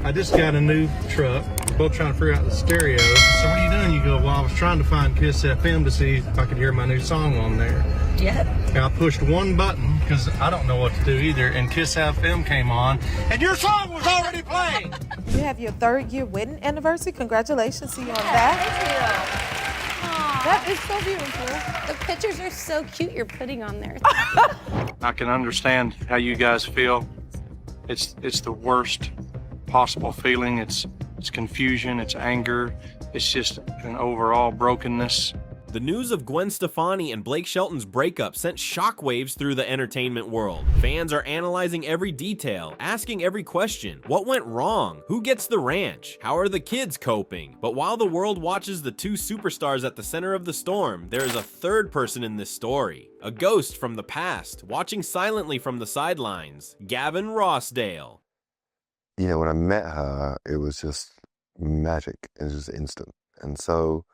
I just got a new truck. We're both trying to figure out the stereo. So what are you doing? You go, well, I was trying to find Kiss FM to see if I could hear my new song on there. Yep. And I pushed one button because I don't know what to do either. And Kiss FM came on, and your song was already playing. You have your 3rd year wedding anniversary. Congratulations to you on that. That is so beautiful. The pictures are so cute you're putting on there. I can understand how you guys feel. It's the worst possible feeling. It's confusion, it's anger, it's just an overall brokenness. The news of Gwen Stefani and Blake Shelton's breakup sent shockwaves through the entertainment world. Fans are analyzing every detail, asking every question. What went wrong? Who gets the ranch? How are the kids coping? But while the world watches the 2 superstars at the center of the storm, there is a 3rd person in this story. A ghost from the past, watching silently from the sidelines. Gavin Rossdale. You know, when I met her, it was just magic. It was just instant. And so...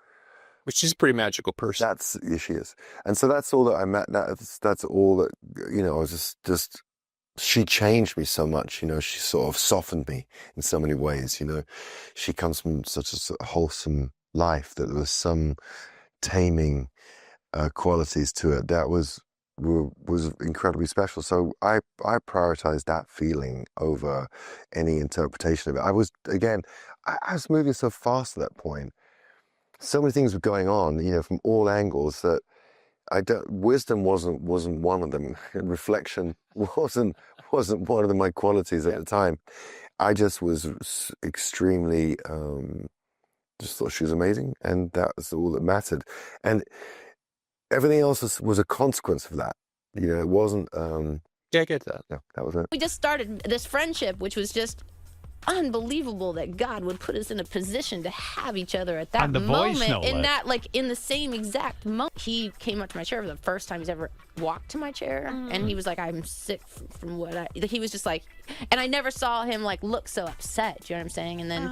But she's a pretty magical person. Yeah, she is. And so that's all that I met. That's all that, you know, I was just, she changed me so much, you know, she sort of softened me in so many ways, you know. She comes from such a wholesome life that there was some taming qualities to it that was incredibly special. So I prioritized that feeling over any interpretation of it. I was moving so fast at that point. So many things were going on, you know, from all angles that wisdom wasn't one of them, and reflection wasn't one of my qualities at the time. I just was extremely, just thought she was amazing, and that's all that mattered. And everything else was a consequence of that. You know, it wasn't. Yeah, I get that. No, that was it. We just started this friendship, which was just unbelievable that God would put us in a position to have each other at that moment, in the same exact moment. He came up to my chair for the first time he's ever walked to my chair, and he was like, I'm sick from what he was just like, and I never saw him like look so upset, you know what I'm saying? And then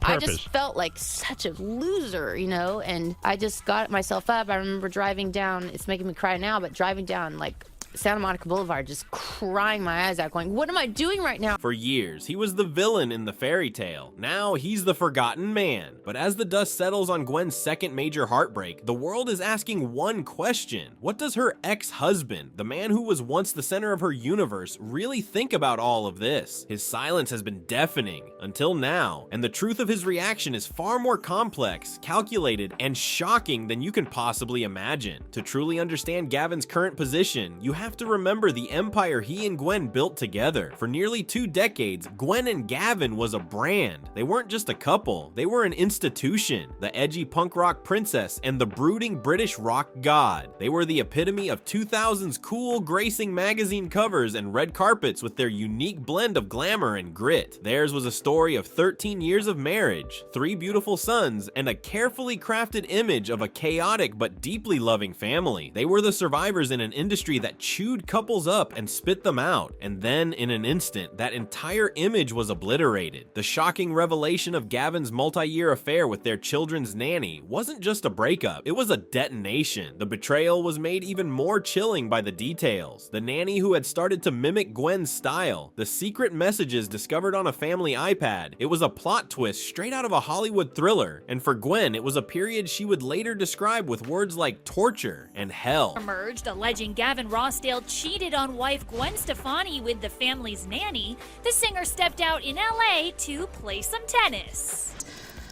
I just felt like such a loser, you know, and I just got myself up. I remember driving down, it's making me cry now, but driving down like Santa Monica Boulevard, just crying my eyes out, going, what am I doing right now? For years, he was the villain in the fairy tale. Now he's the forgotten man. But as the dust settles on Gwen's 2nd major heartbreak, the world is asking one question. What does her ex-husband, the man who was once the center of her universe, really think about all of this? His silence has been deafening until now, and the truth of his reaction is far more complex, calculated, and shocking than you can possibly imagine. To truly understand Gavin's current position, you have to remember the empire he and Gwen built together. For nearly 2 decades, Gwen and Gavin was a brand. They weren't just a couple, they were an institution. The edgy punk rock princess and the brooding British rock god. They were the epitome of 2000's cool, gracing magazine covers and red carpets with their unique blend of glamour and grit. Theirs was a story of 13 years of marriage, 3 beautiful sons, and a carefully crafted image of a chaotic but deeply loving family. They were the survivors in an industry that chewed couples up and spit them out, and then in an instant, that entire image was obliterated. The shocking revelation of Gavin's multi-year affair with their children's nanny wasn't just a breakup, it was a detonation. The betrayal was made even more chilling by the details. The nanny who had started to mimic Gwen's style, the secret messages discovered on a family iPad. It was a plot twist straight out of a Hollywood thriller, and for Gwen, it was a period she would later describe with words like torture and hell. Emerged alleging Gavin Rossdale cheated on wife Gwen Stefani with the family's nanny. The singer stepped out in LA to play some tennis.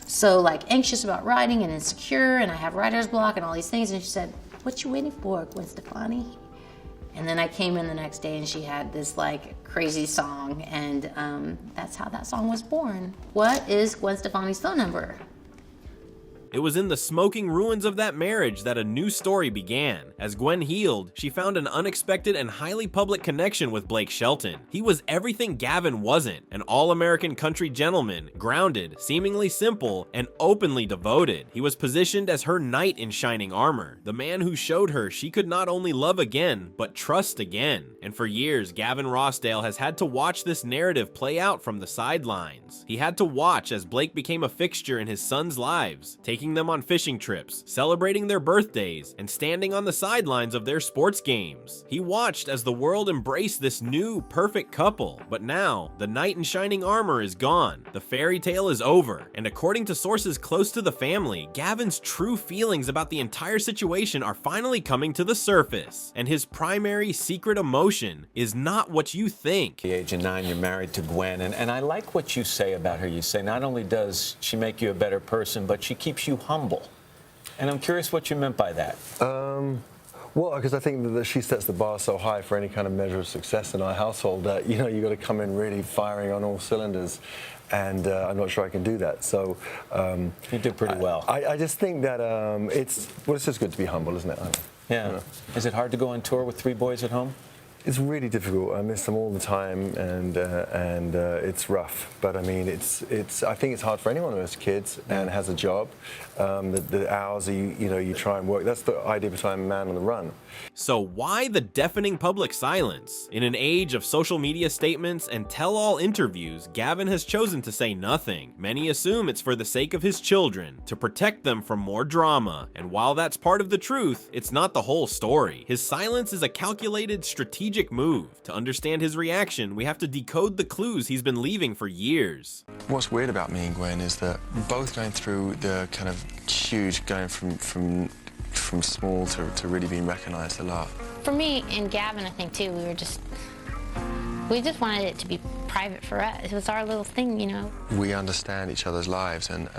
So like anxious about writing and insecure, and I have writer's block and all these things, and she said, what you waiting for, Gwen Stefani? And then I came in the next day and she had this like crazy song, and that's how that song was born. What is Gwen Stefani's phone number? It was in the smoking ruins of that marriage that a new story began. As Gwen healed, she found an unexpected and highly public connection with Blake Shelton. He was everything Gavin wasn't, an all-American country gentleman, grounded, seemingly simple, and openly devoted. He was positioned as her knight in shining armor, the man who showed her she could not only love again, but trust again. And for years, Gavin Rossdale has had to watch this narrative play out from the sidelines. He had to watch as Blake became a fixture in his sons' lives, taking taking them on fishing trips, celebrating their birthdays, and standing on the sidelines of their sports games. He watched as the world embraced this new, perfect couple, but now, the knight in shining armor is gone, the fairy tale is over, and according to sources close to the family, Gavin's true feelings about the entire situation are finally coming to the surface, and his primary secret emotion is not what you think. At the age of 9, you're married to Gwen, and I like what you say about her. You say not only does she make you a better person, but she keeps you humble. And I'm curious what you meant by that. Well, because I think that she sets the bar so high for any kind of measure of success in our household that, you know, you got to come in really firing on all cylinders. And I'm not sure I can do that. So you did pretty well. I just think that it's just good to be humble, isn't it? Yeah. Is it hard to go on tour with 3 boys at home? It's really difficult. I miss them all the time, and it's rough. But I mean, I think it's hard for anyone who has kids and has a job. The hours you try and work. That's the idea behind Man on the Run. So why the deafening public silence? In an age of social media statements and tell-all interviews, Gavin has chosen to say nothing. Many assume it's for the sake of his children, to protect them from more drama. And while that's part of the truth, it's not the whole story. His silence is a calculated, strategic move. To understand his reaction, we have to decode the clues he's been leaving for years. What's weird about me and Gwen is that we're both going through the kind of huge, going from small to really being recognized a lot. For me and Gavin, I think too, we just wanted it to be private for us. It was our little thing, you know. We understand each other's lives, and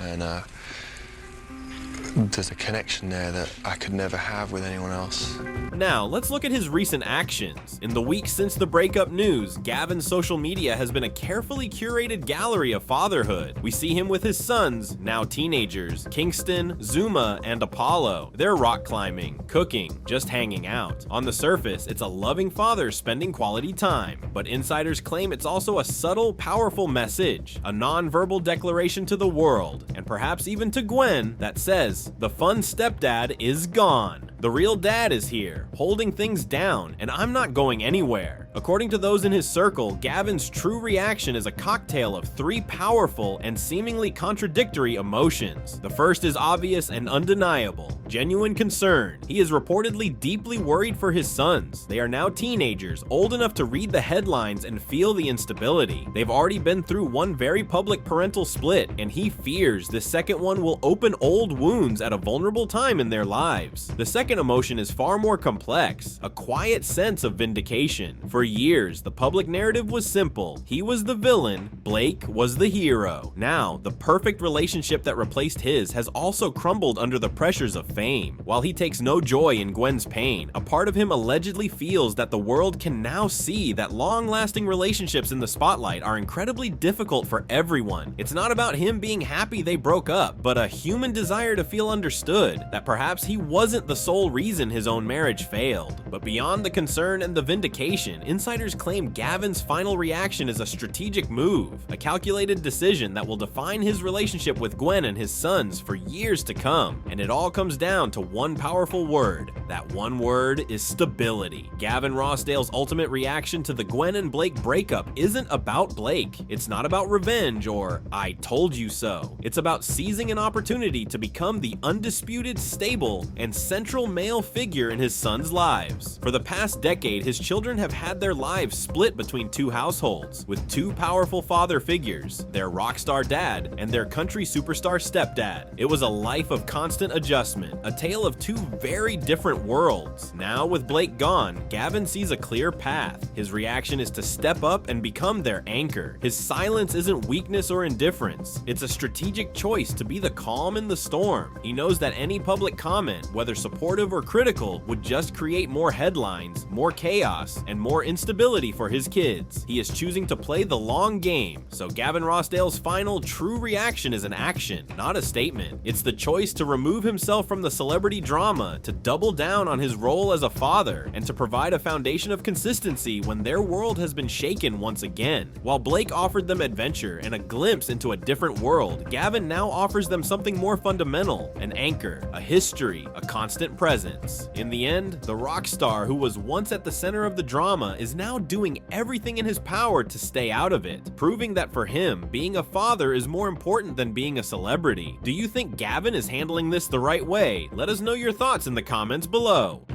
there's a connection there that I could never have with anyone else. Now, let's look at his recent actions. In the weeks since the breakup news, Gavin's social media has been a carefully curated gallery of fatherhood. We see him with his sons, now teenagers, Kingston, Zuma, and Apollo. They're rock climbing, cooking, just hanging out. On the surface, it's a loving father spending quality time, but insiders claim it's also a subtle, powerful message, a non-verbal declaration to the world, and perhaps even to Gwen, that says, the fun stepdad is gone. The real dad is here, holding things down, and I'm not going anywhere. According to those in his circle, Gavin's true reaction is a cocktail of 3 powerful and seemingly contradictory emotions. The first is obvious and undeniable, genuine concern. He is reportedly deeply worried for his sons. They are now teenagers, old enough to read the headlines and feel the instability. They've already been through one very public parental split, and he fears the second one will open old wounds at a vulnerable time in their lives. The second emotion is far more complex, a quiet sense of vindication. For years, the public narrative was simple. He was the villain, Blake was the hero. Now, the perfect relationship that replaced his has also crumbled under the pressures of fame. While he takes no joy in Gwen's pain, a part of him allegedly feels that the world can now see that long-lasting relationships in the spotlight are incredibly difficult for everyone. It's not about him being happy they broke up, but a human desire to feel understood, that perhaps he wasn't the sole reason his own marriage failed. But beyond the concern and the vindication, insiders claim Gavin's final reaction is a strategic move, a calculated decision that will define his relationship with Gwen and his sons for years to come. And it all comes down to one powerful word. That one word is stability. Gavin Rossdale's ultimate reaction to the Gwen and Blake breakup isn't about Blake. It's not about revenge or I told you so. It's about seizing an opportunity to become the undisputed, stable, and central male figure in his sons' lives. For the past decade, his children have had their lives split between 2 households, with 2 powerful father figures, their rock star dad and their country superstar stepdad. It was a life of constant adjustment, a tale of 2 very different worlds. Now, with Blake gone, Gavin sees a clear path. His reaction is to step up and become their anchor. His silence isn't weakness or indifference. It's a strategic choice to be the calm in the storm. He knows that any public comment, whether supportive or critical, would just create more headlines, more chaos, and more instability for his kids. He is choosing to play the long game, so Gavin Rossdale's final true reaction is an action, not a statement. It's the choice to remove himself from the celebrity drama, to double down on his role as a father, and to provide a foundation of consistency when their world has been shaken once again. While Blake offered them adventure and a glimpse into a different world, Gavin now offers them something more fundamental, an anchor, a history, a constant presence. In the end, the rock star who was once at the center of the drama is now doing everything in his power to stay out of it, proving that for him, being a father is more important than being a celebrity. Do you think Gavin is handling this the right way? Let us know your thoughts in the comments below.